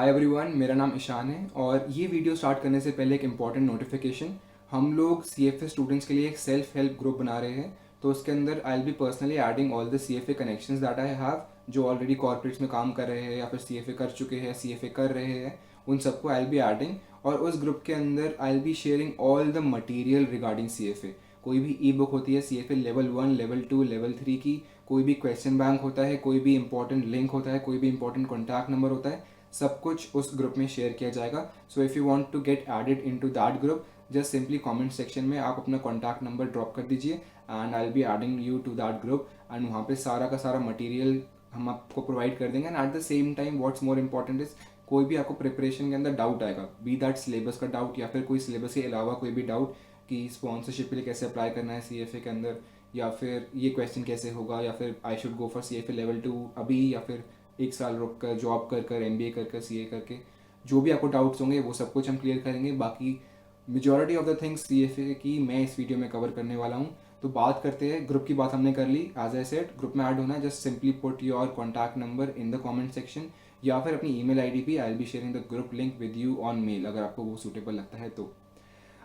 Hi everyone, मेरा नाम ईशान है और ये वीडियो स्टार्ट करने से पहले एक इम्पॉर्टेंट नोटिफिकेशन। हम लोग CFA स्टूडेंट्स के लिए एक सेल्फ हेल्प ग्रुप बना रहे हैं। तो उसके अंदर आई will be personally adding all the CFA connections that I have, जो ऑलरेडी कॉर्पोरेट्स में काम कर रहे हैं या फिर CFA कर चुके हैं, CFA कर रहे हैं, उन सबको आई विल बी एडिंग। और उस ग्रुप के अंदर आई will be sharing all the material regarding CFA। कोई भी ई बुक होती है CFA लेवल 1, लेवल 2, लेवल 3 की, कोई भी क्वेश्चन बैंक होता है, कोई भी इंपॉर्टेंट लिंक होता है, कोई भी इंपॉर्टेंट कॉन्टैक्ट नंबर होता है, सब कुछ उस ग्रुप में शेयर किया जाएगा। So if you want to get added into that group, just simply comment section में आप अपना कॉन्टैक्ट नंबर ड्रॉप कर दीजिए and I will be adding you to that group. And वहाँ पे सारा का सारा मटेरियल हम आपको प्रोवाइड कर देंगे। And at the same time what's more important is, कोई भी आपको प्रिपरेशन के अंदर डाउट आएगा, बी दैट सिलेबस का डाउट या फिर कोई सिलेबस के अलावा कोई भी डाउट कि स्पॉन्सरशिप के लिए कैसे अप्लाई करना है CFA के अंदर, या फिर ये क्वेश्चन कैसे होगा, या फिर I should go for CFA level 2 अभी, या फिर एक साल रुक कर जॉब कर कर MBA कर कर CA करके, जो भी आपको डाउट्स होंगे वो सब कुछ हम क्लियर करेंगे। बाकी majority of the things CFA की मैं इस वीडियो में कवर करने वाला हूँ। तो बात करते हैं, ग्रुप की बात हमने कर ली। एज आई सेड, ग्रुप में ऐड होना है, just simply put your contact number in the comment section या फिर अपनी ईमेल आईडी पे। I will be sharing the group link with you on mail, अगर आपको वो सूटेबल लगता है तो।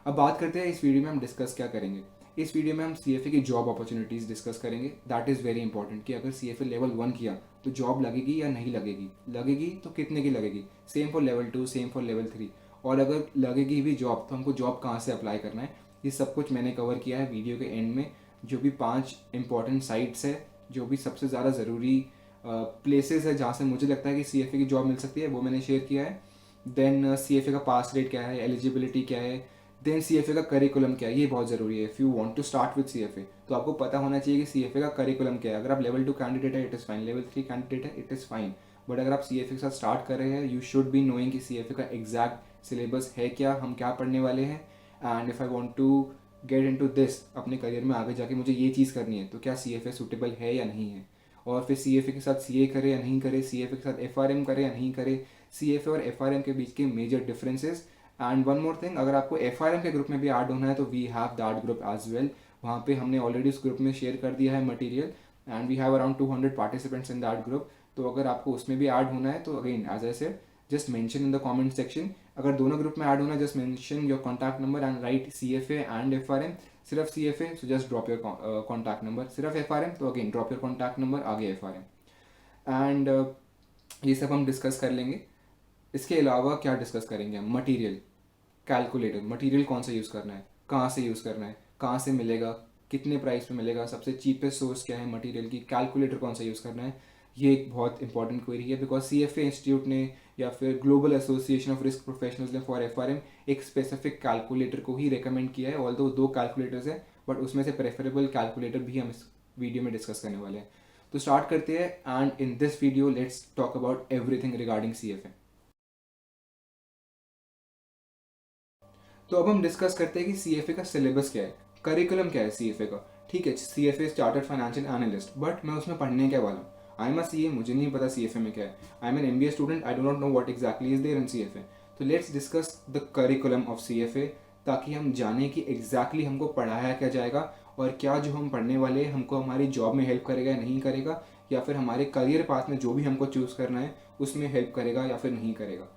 अब बात करते हैं इस वीडियो में हम डिस्कस क्या करेंगे। इस वीडियो में हम CFA की जॉब अपॉर्चुनिटीज़ डिस्कस करेंगे। दैट इज़ वेरी इंपॉर्टेंट कि अगर CFA लेवल 1 किया तो जॉब लगेगी या नहीं लगेगी, लगेगी तो कितने की लगेगी, same for level 2, same for level 3, और अगर लगेगी भी जॉब तो हमको जॉब कहाँ से अप्लाई करना है, ये सब कुछ मैंने कवर किया है वीडियो के एंड में। जो भी 5 इंपॉर्टेंट साइट्स है, जो भी सबसे ज़्यादा ज़रूरी प्लेसेस है जहाँ से मुझे लगता है कि CFA की जॉब मिल सकती है, वो मैंने शेयर किया है। देन CFA का पास रेट क्या है, एलिजिबिलिटी क्या है, देन CFA का करिकुलम क्या है, ये बहुत ज़रूरी है। If you want to start with CFA तो आपको पता होना चाहिए कि CFA का करिकुलम क्या है। अगर आप लेवल 2 कैंडिडेट है it is fine, level 3 candidate है इट इज़ फाइन, बट अगर आप CFA के साथ स्टार्ट कर रहे हैं यू शुड बी नोइंग कि CFA का एग्जैक्ट सिलेबस है क्या, हम क्या पढ़ने वाले हैं। And if I want to get into this अपने करियर में आगे जाके मुझे ये चीज़ करनी है, तो क्या CFA सूटेबल है या नहीं है। और फिर CFA के साथ CA करे या नहीं करे, CFA के साथ FRM करे या नहीं करे, CFA और FRM के बीच के major differences. And one more thing, अगर आपको FRM के ग्रुप में भी ऐड होना है तो we have that group as well. वहाँ पे हमने ऑलरेडी उस ग्रुप में शेयर कर दिया है material and we have around 200 participants in that group. तो अगर आपको उसमें भी ऐड होना है तो again as I said, just mention in the comment section. अगर दोनों ग्रुप में ऐड होना है just mention your contact number and write CFA and FRM। सिर्फ CFA so just drop your contact number, सिर्फ FRM तो again drop your contact number, आगे FRM। And ये सब हम डिस्कस कर लेंगे। इसके अलावा क्या डिस्कस करेंगे हम, मटीरियल, कैलकुलेटर, मटेरियल कौन सा यूज़ करना है, कहाँ से यूज़ करना है, कहाँ से मिलेगा, कितने प्राइस पे मिलेगा, सबसे चीपेस्ट सोर्स क्या है मटेरियल की, कैलकुलेटर कौन सा यूज़ करना है। ये एक बहुत इंपॉर्टेंट क्वेरी है बिकॉज CFA इंस्टीट्यूट ने या फिर global association of risk professionals ने फॉर FRM एक स्पेसिफिक कैलकुलेटर को ही रिकमेंड किया है। ऑल्दो 2 कैलकुलेटर्स है बट उसमें से प्रेफरेबल कैलकुलेटर भी हम इस वीडियो में डिस्कस करने वाले हैं। तो स्टार्ट करते हैं and in this video let's talk about everything regarding CFA। तो अब हम डिस्कस करते हैं कि CFA का सिलेबस क्या है, करिकुलम क्या है CFA का। ठीक है, CFA chartered financial analyst, but मैं उसमें पढ़ने क्या वाला हूँ, आई एम अ CA, मुझे नहीं पता CFA में क्या है। I am an MBA student, I do not know what exactly is there in CFA। तो let's discuss the curriculum of CFA, ताकि हम जाने कि एग्जैक्टली हमको पढ़ाया क्या जाएगा और क्या जो हम पढ़ने वाले हैं हमको हमारी जॉब में हेल्प करेगा या नहीं करेगा, या फिर हमारे करियर पाथ में जो भी हमको चूज़ करना है उसमें हेल्प करेगा या फिर नहीं करेगा।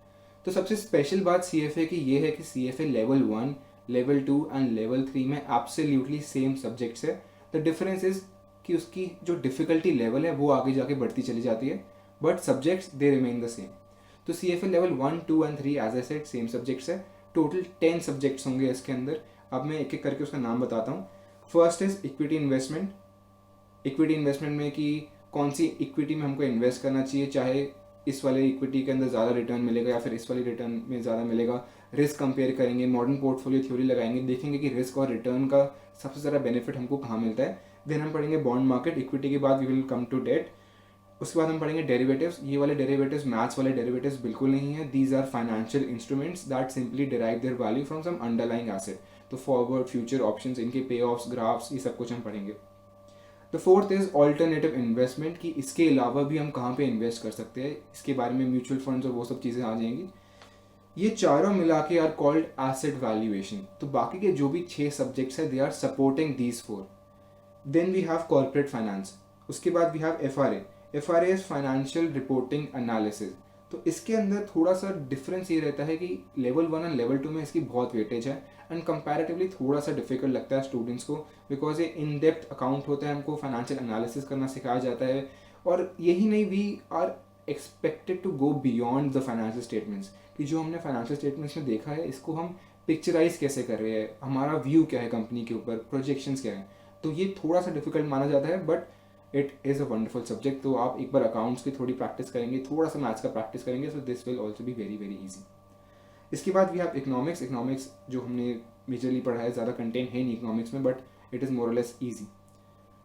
तो सबसे स्पेशल बात CFA की ये है कि CFA level 1, level 2 and level 3 में एब्सोल्युटली सेम सब्जेक्ट्स है। द डिफरेंस इज कि उसकी जो डिफ़िकल्टी लेवल है वो आगे जाके बढ़ती चली जाती है, but subjects they remain the same. तो CFA level 1, 2 and 3 as I said same subjects है। टोटल 10 सब्जेक्ट्स होंगे इसके अंदर। अब मैं एक एक करके उसका नाम बताता हूँ। First is equity investment. Equity investment में कि कौन सी इक्विटी में हमको इन्वेस्ट करना चाहिए, चाहे इस वाले इक्विटी के अंदर ज़्यादा रिटर्न मिलेगा या फिर इस वाली रिटर्न में ज़्यादा मिलेगा। रिस्क कंपेयर करेंगे, मॉडर्न पोर्टफोलियो थ्योरी लगाएंगे, देखेंगे कि रिस्क और रिटर्न का सबसे ज़्यादा बेनिफिट हमको कहाँ मिलता है। देन हम पढ़ेंगे बॉन्ड मार्केट, इक्विटी के बाद we will come to debt. उसके बाद हम पढ़ेंगे डेरिवेटिव्स। ये वाले डेरिवेटिव्स मैथ्स वाले डेरिवेटिव्स बिल्कुल नहीं है, these are financial instruments that simply derive their value from some underlying asset. तो फॉरवर्ड, फ्यूचर ऑप्शंस, इनके पे ऑफ्स, ग्राफ्स, ये सब कुछ हम पढ़ेंगे। The fourth is alternative investment, कि इसके अलावा भी हम कहाँ पे इन्वेस्ट कर सकते हैं, इसके बारे में म्यूचुअल फंड्स और वो सब चीज़ें आ जाएंगी। ये चारों मिला के आर कॉल्ड एसेट वैल्यूएशन। तो बाकी के जो भी 6 सब्जेक्ट्स है they are supporting these 4। Then we have corporate finance. उसके बाद we have FRA। FRA is financial reporting analysis. तो इसके अंदर थोड़ा सा डिफरेंस ये रहता है कि लेवल 1 और लेवल 2 में इसकी बहुत वेटेज है एंड कंपैरेटिवली थोड़ा सा डिफिकल्ट लगता है स्टूडेंट्स को, बिकॉज ये इन डेप्थ अकाउंट होता है, हमको फाइनेंशियल एनालिसिस करना सिखाया जाता है। और यही नहीं, we are expected to go beyond the financial statements, कि जो हमने फाइनेंशियल स्टेटमेंट्स में देखा है इसको हम पिक्चराइज कैसे कर रहे हैं, हमारा व्यू क्या है कंपनी के ऊपर, प्रोजेक्शंस क्या है। तो ये थोड़ा सा डिफिकल्ट माना जाता है, but it is a wonderful subject. तो आप एक बार अकाउंट्स की थोड़ी प्रैक्टिस करेंगे, थोड़ा सा मैथ्स का प्रैक्टिस करेंगे, so this will also be very very easy. इसके बाद वी हैव इकोनॉमिक्स। इकोनॉमिक्स जो हमने मेजरली पढ़ा है, ज़्यादा कंटेंट है नहीं इकोनॉमिक्स में, but it is more or less easy.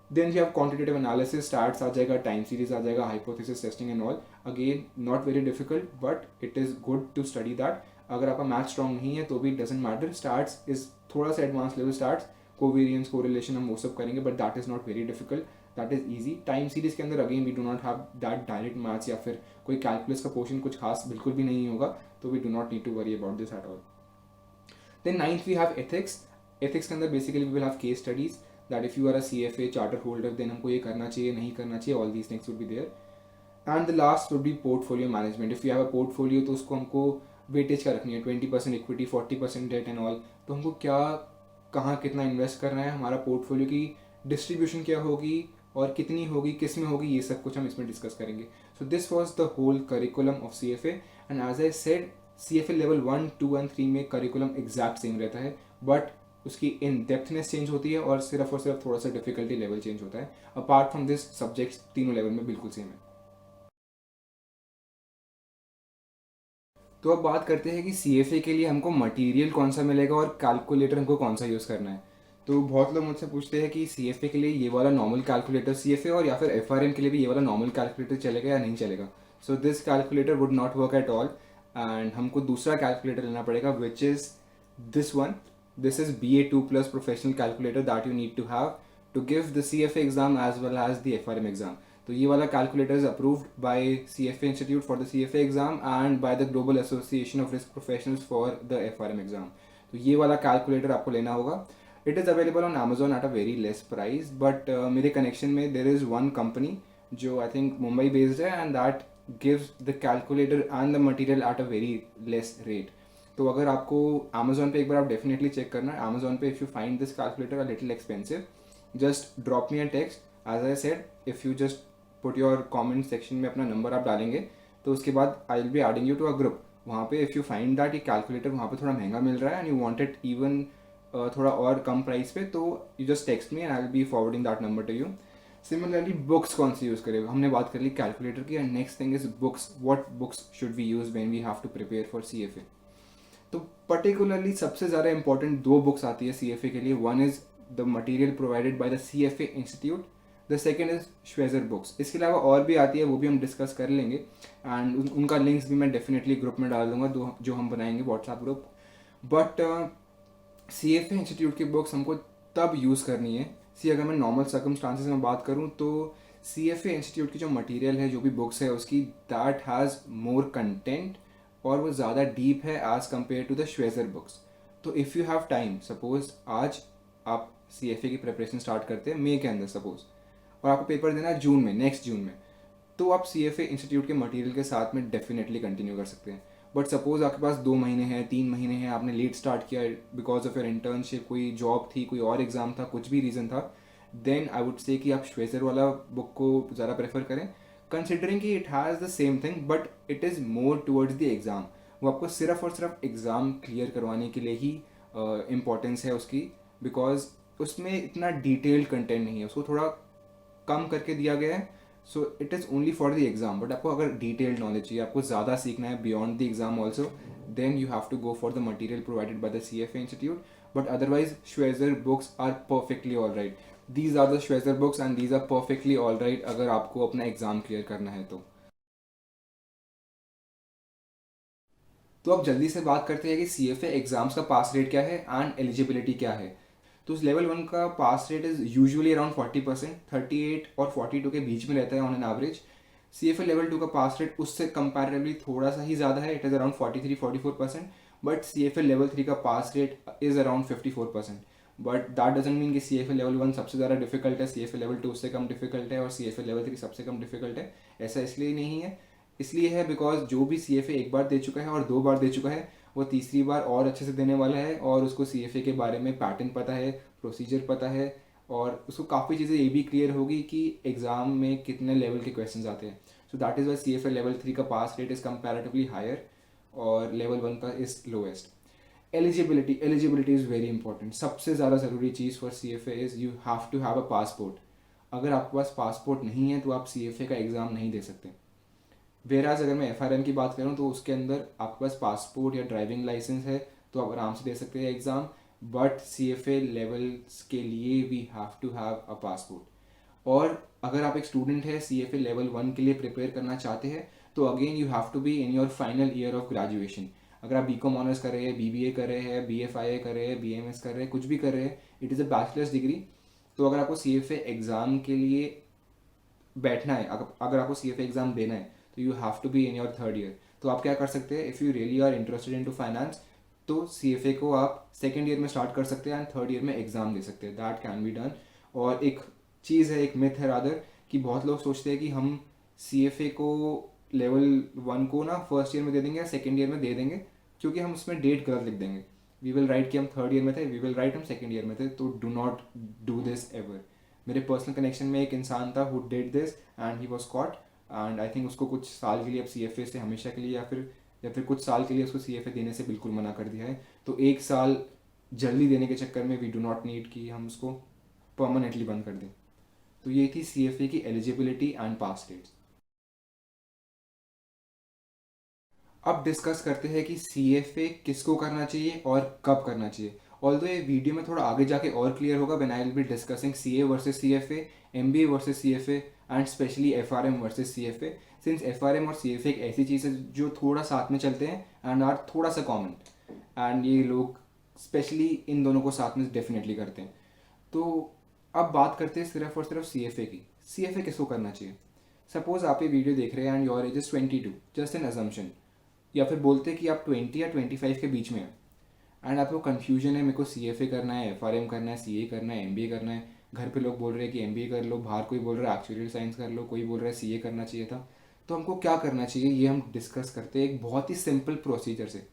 Then we have quantitative analysis, starts आ जाएगा, टाइम सीरीज आ जाएगा, hypothesis testing and all. Again not very difficult, but it is good to study that. अगर आपका math strong नहीं है तो भी डजेंट मैटर, स्टार्ट्स इज थोड़ा सा advance level starts, covariance correlation हम वो सब करेंगे, but that is not very difficult, that is easy. Time series के अंदर again we do not have that direct maths या फिर कोई कैलकुलस का पोर्शन कुछ खास बिल्कुल भी नहीं होगा, तो we do not need to worry about this at all. Then ninth we have ethics. Ethics के अंदर basically we will have case studies, that if you are a CFA charter holder then हमको ये करना चाहिए, नहीं करना चाहिए, all these things would be there. And the last would be portfolio management. If you have a portfolio तो उसको हमको वेटेज का रखनी है, 20% इक्विटी, 40% डेट एंड ऑल। तो हमको क्या, कहाँ कितना इन्वेस्ट करना है, हमारा पोर्टफोलियो की डिस्ट्रीब्यूशन क्या होगी और कितनी होगी, किस में होगी, ये सब कुछ हम इसमें डिस्कस करेंगे। So this was the whole curriculum of CFA। And as I said, CFA level 1, 2 and 3 में करिकुलम एग्जैक्ट सेम रहता है, बट उसकी इन डेप्थनेस चेंज होती है और सिर्फ थोड़ा सा डिफिकल्टी लेवल चेंज होता है। अपार्ट फ्रॉम दिस सब्जेक्ट्स तीनों लेवल में बिल्कुल सेम है। तो अब बात करते हैं कि CFA के लिए हमको मटेरियल कौन सा मिलेगा और कैलकुलेटर हमको कौन सा यूज़ करना है। तो बहुत लोग मुझसे पूछते हैं कि CFA के लिए ये वाला नॉर्मल कैलकुलेटर CFA और या फिर FRM के लिए भी ये वाला नॉर्मल कैलकुलेटर चलेगा या नहीं चलेगा। So this calculator would not work at all and हमको दूसरा कैलकुलेटर लेना पड़ेगा, which is this one. This is BA2+ professional calculator that you need to have to give the CFA exam as well as the FRM exam. तो ये वाला calculator is approved by CFA institute for the CFA exam and by the global association of risk professionals for the FRM exam. तो ये वाला calculator आपको लेना होगा। It is available on Amazon at a very less price, but मेरे connection में there is one company जो I think Mumbai based है and that gives the calculator and the material at a very less rate. तो अगर आपको Amazon पे एक बार आप डेफिनेटली चेक करना है, Amazon पे if you find this calculator a little expensive, just drop me a text. As I said, if you just put your comment section में अपना नंबर आप डालेंगे तो उसके बाद I will be adding you to a group. वहाँ पे इफ़ यू फाइंड दैट ये कैलकुलेटर वहाँ पे थोड़ा महंगा मिल रहा है and you want it even थोड़ा और कम प्राइस पे, तो you just text me and I will be forwarding that number to you. Similarly books कौन सी यूज़ करें, हमने बात कर ली कैलकुलेटर की, and next thing is books. What books should we use when we have to prepare for CFA। तो particularly सबसे ज़्यादा इंपॉर्टेंट दो बुक्स आती है CFA के लिए। One is the material provided by the CFA institute, the second is Schweser books. इसके अलावा और भी आती है, वो भी हम डिस्कस कर लेंगे एंड उनका लिंक्स भी मैं डेफिनेटली ग्रुप में डाल दूंगा, जो हम बनाएंगे WhatsApp group. But CFA institute की बुक्स हमको तब यूज़ करनी है। अगर मैं नॉर्मल सर्कमस्टांसिस में बात करूँ तो CFA इंस्टीट्यूट की जो मटेरियल है, जो भी बुक्स है उसकी, दैट हैज़ मोर कंटेंट और वो ज़्यादा डीप है as compared to the Schweser books. तो if you have time, suppose आज आप CFA की प्रिपरेशन स्टार्ट करते हैं मई के अंदर सपोज, और आपको पेपर देना है जून में, नेक्स्ट जून में, तो आप CFA इंस्टीट्यूट के मटेरियल के साथ में डेफिनेटली कंटिन्यू कर सकते हैं। बट सपोज आपके पास 2 महीने हैं, 3 महीने हैं, आपने लेट स्टार्ट किया बिकॉज ऑफ योर इंटर्नशिप, कोई जॉब थी, कोई और एग्जाम था, कुछ भी रीज़न था, देन आई वुड से कि आप श्वेजर वाला बुक को ज़्यादा प्रेफर करें, कंसिडरिंग कि it has the same thing but it is more towards the exam. वो आपको सिर्फ और सिर्फ एग्ज़ाम क्लियर करवाने के लिए ही इम्पोर्टेंस है उसकी, बिकॉज उसमें इतना डिटेल्ड कंटेंट नहीं है, उसको थोड़ा कम करके दिया गया है। So it is only for the exam, but आपको अगर डिटेल्ड नॉलेज चाहिए, आपको ज़्यादा सीखना है beyond the exam also, then you have to go for the material provided by the CFA institute. But otherwise Schweser books are perfectly all right. These are the Schweser books and these are perfectly all right अगर आपको अपना exam clear करना है तो अब जल्दी से बात करते हैं कि CFA एग्जाम्स का पास रेट क्या है एंड एलिजिबिलिटी क्या है। तो लेवल 1 का pass rate is usually around 40%, 38 और 42 के बीच में रहता है on an average. CFA level 2 का पास रेट उससे कंपैरेटिवली थोड़ा सा ही ज़्यादा है, it is around 43-44%। But CFA level 3 का pass rate is around 54%। But that doesn't mean कि CFA लेवल 1 सबसे ज़्यादा डिफिकल्ट है, CFA लेवल 2 उससे कम डिफिकल्ट है और CFA लेवल 3 सबसे कम डिफिकल्ट है। ऐसा इसलिए नहीं है, इसलिए है बिकॉज जो भी CFA एक बार दे चुका है और 2 बार दे चुका है, वो तीसरी बार और अच्छे से देने वाला है, और उसको CFA के बारे में पैटर्न पता है, प्रोसीजर पता है, और उसको काफ़ी चीज़ें ये भी क्लियर होगी कि एग्ज़ाम में कितने लेवल के क्वेश्चन आते हैं. So that is why CFA level 3 का pass rate is comparatively higher और लेवल 1 का is lowest. Eligibility is very important. सबसे ज़्यादा ज़रूरी चीज़ for CFA is you have to have a passport. अगर आपके पास पासपोर्ट नहीं है तो आप CFA का एग्ज़ाम नहीं दे सकते. वेराज अगर मैं FRM की बात करूँ तो उसके अंदर आपके पास पासपोर्ट या ड्राइविंग लाइसेंस है तो आप आराम से दे सकते हैं एग्ज़ाम. बट CFA लेवल्स के लिए we have to have a passport. और अगर आप एक स्टूडेंट है CFA लेवल 1 के लिए प्रिपेयर करना चाहते हैं तो again you have to be in your final year of graduation. अगर आप BCom ऑनर्स कर रहे हैं, BBA कर रहे हैं, BFIA कर रहे हैं, BMS कर रहे हैं, कुछ भी कर रहे हैं, it is a bachelors degree. तो अगर आपको CFA एग्ज़ाम के लिए बैठना है, अगर आपको CFA एग्ज़ाम देना है तो you have to be in your third year. तो आप क्या कर सकते हैं, if you really are interested in to finance तो CFA को आप सेकेंड ईयर में स्टार्ट कर सकते हैं एंड थर्ड ईयर में एग्ज़ाम दे सकते हैं. That can be done. और एक चीज़ है, एक मिथ है रादर, कि बहुत लोग सोचते हैं कि हम CFA को लेवल 1 को ना फर्स्ट ईयर में दे देंगे या सेकेंड ईयर में दे देंगे, क्योंकि हम उसमें डेट गलत लिख देंगे. वी विल राइट कि हम थर्ड ईयर में थे, वी विल राइट हम सेकेंड ईयर में थे. तो do not do this ever. मेरे पर्सनल कनेक्शन में एक इंसान था who did this and he was caught. And I think उसको कुछ साल के लिए अब CFA से हमेशा के लिए या फिर कुछ साल के लिए उसको CFA देने से बिल्कुल मना कर दिया है. तो एक साल जल्दी देने के चक्कर में वी डू नॉट नीड कि हम उसको परमानेंटली बंद कर दें. तो ये थी CFA की एलिजिबिलिटी एंड पास रेट्स. अब डिस्कस करते हैं कि CFA किसको करना चाहिए और कब करना चाहिए. ऑल्दो ये वीडियो में थोड़ा आगे जाके और क्लियर होगा when I will be discussing CA versus CFA, MBA versus CFA and specially FRM versus CFA. Since FRM और CFA एक ऐसी चीज़ है जो थोड़ा साथ में चलते हैं एंड आर थोड़ा सा कॉमन, एंड ये लोग स्पेशली इन दोनों को साथ में डेफिनेटली करते हैं. तो अब बात करते हैं सिर्फ और सिर्फ CFA की. CFA किसको करना चाहिए. सपोज आप ये वीडियो देख रहे हैं and your age is 22, just an assumption, या फिर बोलते हैं कि आप 20 या 25 के बीच में हैं एंड आपको कन्फ्यूजन है, मेरे को CFA करना है, FRM करना है, CA करना है, MBA करना है. घर पे लोग बोल रहे हैं कि MBA कर लो, बाहर कोई बोल रहा है एक्चुअल साइंस कर लो, कोई बोल रहा है CA करना चाहिए था. तो हमको क्या करना चाहिए ये हम डिस्कस करते हैं एक बहुत ही सिंपल प्रोसीजर से.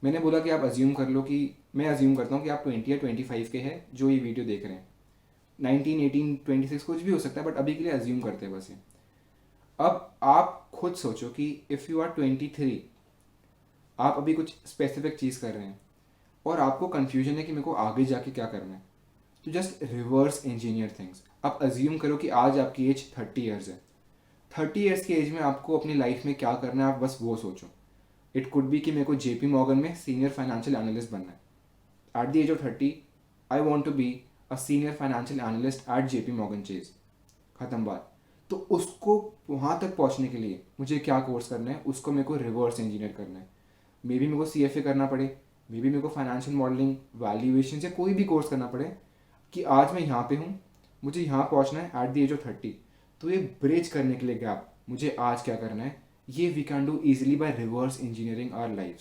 मैंने बोला कि आप अज्यूम कर लो कि मैं अज्यूम करता हूँ कि आप 20 या 25 के हैं जो ये वीडियो देख रहे हैं. 19, 18, 26 कुछ भी हो सकता है, बट अभी के लिए अज्यूम करते हैं बस ये. अब आप खुद सोचो कि इफ़ यू आर 23, आप अभी कुछ स्पेसिफिक चीज़ कर रहे हैं और आपको कन्फ्यूजन है कि मेरे को आगे जाके क्या करना है. तो जस्ट रिवर्स इंजीनियर थिंग्स. आप अज्यूम करो कि आज आपकी एज 30 ईयर्स है. 30 ईयर्स की एज में आपको अपनी लाइफ में क्या करना है, आप बस वो सोचो. इट कुड बी कि मेरे को JP मॉर्गन में सीनियर फाइनेंशियल एनालिस्ट बनना है. At the age of 30 I want to be a senior financial analyst at JP Morgan Chase. ख़त्म बात. तो उसको वहाँ तक पहुँचने के लिए मुझे क्या कोर्स करना है, उसको मेरे को रिवर्स इंजीनियर करना है. मे बी मेरे को CFA करना पड़े, मे बी मेरे को फाइनेंशियल मॉडलिंग, वैल्यूएशन से कोई भी कोर्स करना पड़े कि आज मैं यहाँ पे हूँ, मुझे यहाँ पहुँचना है एट द एज ऑफ 30. तो ये ब्रिज करने के लिए गैप मुझे आज क्या करना है, ये we can do easily by reverse engineering our life.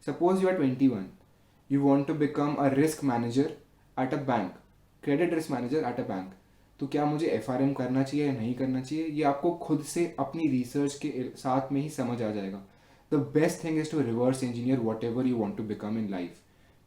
Suppose you are 21, you want to become a risk manager at a bank, credit risk manager at a bank. तो क्या मुझे FRM करना चाहिए या नहीं करना चाहिए, ये आपको खुद से अपनी रिसर्च के साथ में ही समझ आ जाएगा. The best thing is to reverse engineer whatever you want to become in life.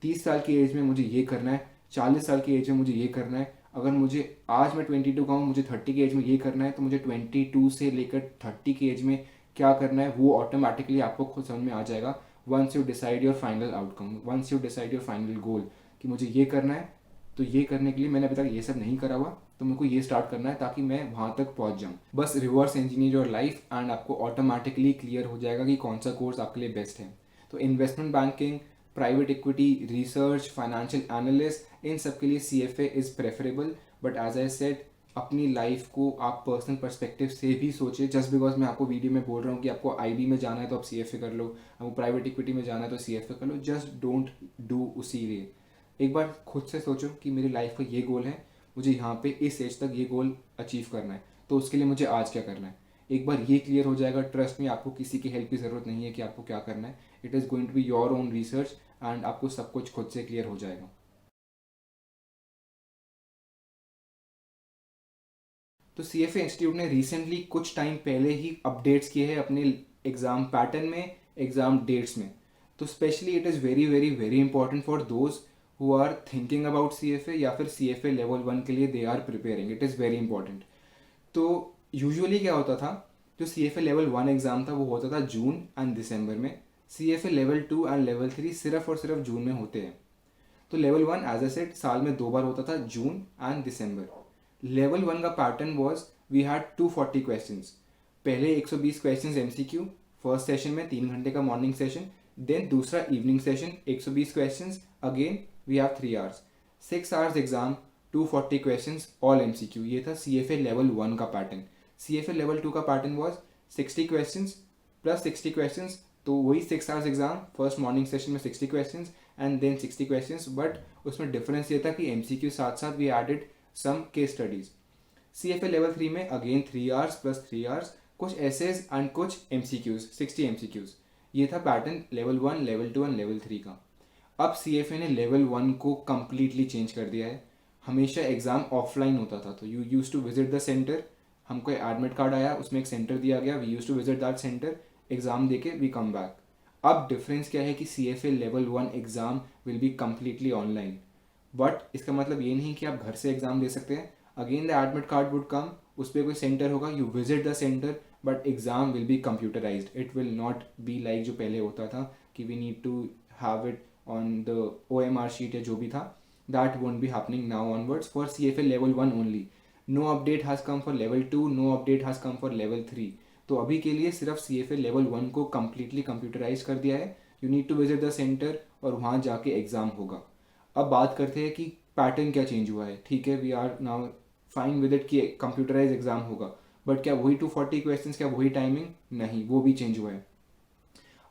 30 साल की एज में मुझे ये करना है, 40 साल की एज में मुझे ये करना है. अगर मुझे आज मैं 22 का हूँ, मुझे 30 की एज में ये करना है, तो मुझे 22 से लेकर 30 की एज में क्या करना है वो ऑटोमेटिकली आपको खुद समझ में आ जाएगा. Once you decide your final outcome, once you decide your final goal कि मुझे ये करना है, तो ये करने के लिए मैंने अभी तक ये सब नहीं करा हुआ, तो मेरे को ये स्टार्ट करना है ताकि मैं वहाँ तक पहुँच जाऊँ. बस reverse engineer your life and आपको ऑटोमेटिकली क्लियर हो जाएगा कि कौन सा कोर्स आपके लिए बेस्ट है. तो investment banking, private equity, research, financial analyst, इन सब के लिए CFA is preferable. But as I said, अपनी लाइफ को आप पर्सनल पर्सपेक्टिव से भी सोचिए. जस्ट बिकॉज मैं आपको वीडियो में बोल रहा हूँ कि आपको IB में जाना है तो आप CFA कर लो, आपको प्राइवेट इक्विटी में जाना है तो CFA कर लो, जस्ट डोंट डू उसी वे. एक बार खुद से सोचो कि मेरी लाइफ का ये गोल है, मुझे यहाँ पे इस एज तक ये गोल अचीव करना है, तो उसके लिए मुझे आज क्या करना है. एक बार ये क्लियर हो जाएगा, ट्रस्ट में आपको किसी की हेल्प की ज़रूरत नहीं है कि आपको क्या करना है. It is going to be your own research and आपको सब कुछ खुद से क्लियर हो जाएगा. तो CFA इंस्टीट्यूट ने रिसेंटली कुछ टाइम पहले ही अपडेट्स किए हैं अपने एग्ज़ाम पैटर्न में, एग्ज़ाम डेट्स में। तो specially it is very very very important for those who are thinking about CFA या फिर CFA लेवल 1 के लिए they are preparing, it is very important. तो यूजुअली क्या होता था, जो CFA लेवल 1 एग्ज़ाम था वो होता था जून एंड दिसंबर में। CFA लेवल 2 एंड लेवल 3 सिर्फ और सिर्फ जून में होते हैं। तो लेवल 1 एज ए सेट साल में 2 बार होता था, जून एंड दिसंबर। लेवल 1 का pattern was we had 240 questions. पहले 120 क्वेश्चंस MCQ फर्स्ट सेशन में 3 घंटे का मॉर्निंग सेशन, देन दूसरा evening session 120 questions, again we have 3 hours, 6 hours exam, 240 questions all MCQ। ये था CFA लेवल 1 का पैटर्न। CFA लेवल 2 का pattern was 60 questions plus 60 questions, तो वही 6 hours exam, first morning session में 60 questions and then 60 questions, but उसमें difference ये था कि MCQ साथ साथ we added some case studies. CFA level 3 में अगेन 3 आवर्स प्लस 3 आवर्स, कुछ एसेज एंड कुछ MCQs, 60 MCQs। ये था pattern level 1, level 2 and level 3 का। अब CFA ने लेवल 1 को कम्प्लीटली चेंज कर दिया है। हमेशा एग्ज़ाम ऑफलाइन होता था, तो you use to visit the centre. हमको एडमिट कार्ड आया, उसमें एक सेंटर दिया गया, we use to visit that centre, exam देके वी कम बैक। अब डिफरेंस क्या है कि CFA level 1 exam will be completely online, but इसका मतलब ये नहीं कि आप घर से एग्ज़ाम दे सकते हैं। Again the admit card would come, उस पर कोई सेंटर होगा, you visit the centre, but exam will be computerised. It will not be like जो पहले होता था कि we need to have it on the OMR sheet या जो भी था। That won't be happening now onwards for CFA level 1 only. No update has come for level 2, no update has come for level 3। तो अभी के लिए सिर्फ CFA level 1 को कम्प्लीटली कंप्यूटराइज कर दिया है। You need to visit the centre और वहाँ जाके एग्ज़ाम होगा। अब बात करते हैं कि पैटर्न क्या चेंज हुआ है। ठीक है, we are now fine with it कि कंप्यूटराइज एग्जाम होगा, बट क्या वही 240 क्वेश्चंस, क्या वही टाइमिंग? नहीं, वो भी चेंज हुआ है।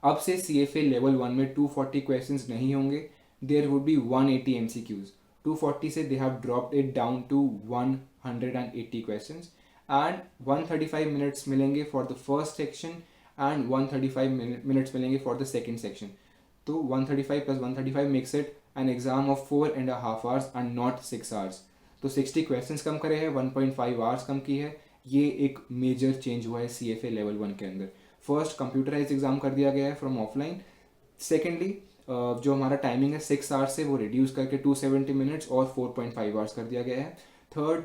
अब से CFA लेवल 1 में 240 क्वेश्चंस नहीं होंगे, देयर वुड बी 180 MCQs। 240 से they have dropped it down to 180 questions and 135 minutes मिलेंगे for the first section and 135 minutes मिलेंगे फॉर द सेकेंड सेक्शन। तो 135 plus 135 makes it an exam of 4.5 hours and not 6 hours. तो 60 questions कम करे हैं, 1.5 hours कम की है। ये एक मेजर चेंज हुआ है CFA लेवल 1 के अंदर। फर्स्ट कंप्यूटराइज एग्जाम कर दिया गया है फ्रॉम ऑफलाइन। सेकेंडली जो हमारा टाइमिंग है 6 आवर्स से वो रिड्यूस करके 270 मिनट्स और 4.5 आवर्स कर दिया गया है। Third,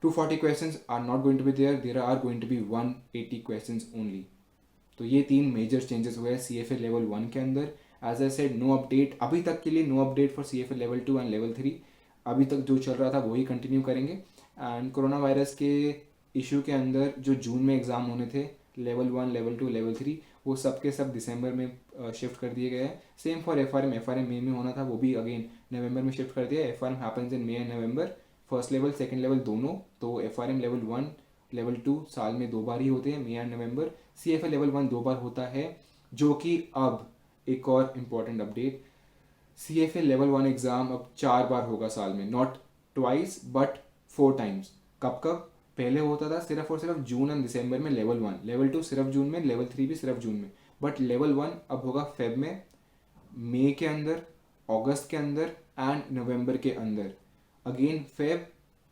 240 questions are not going to be there are going to be 180 questions only. तो ये 3 मेजर चेंजेस हुए हैं CFA लेवल 1 के अंदर। As I said, no update अभी तक के लिए, no update for CFA level 2 and level 3। अभी तक जो चल रहा था वही कंटिन्यू करेंगे। एंड कोरोना वायरस के इशू के अंदर जो जून में एग्ज़ाम होने थे लेवल 1, लेवल 2, लेवल 3, वो सब के सब दिसंबर में शिफ्ट कर दिए गए हैं। सेम फॉर FRM मई में होना था, वो भी अगेन नवंबर में शिफ्ट कर दिया। FRM happens in May and November, first level second level दोनों। तो FRM लेवल 1, लेवल 2 साल में 2 बार ही होते हैं, मई एंड नवंबर। CFA लेवल 1 2 बार होता है, जो कि अब एक और important update, CFA level 1 exam अब 4 बार होगा साल में, नॉट ट्वाइस बट 4 टाइम्स। कब कब? पहले होता था सिर्फ और सिर्फ जून एंड दिसंबर में लेवल 1, लेवल 2 सिर्फ जून में, लेवल 3 भी सिर्फ जून में, बट लेवल 1 अब होगा फेब में, मई के अंदर, अगस्त के अंदर एंड नवंबर के अंदर। अगेन फेब,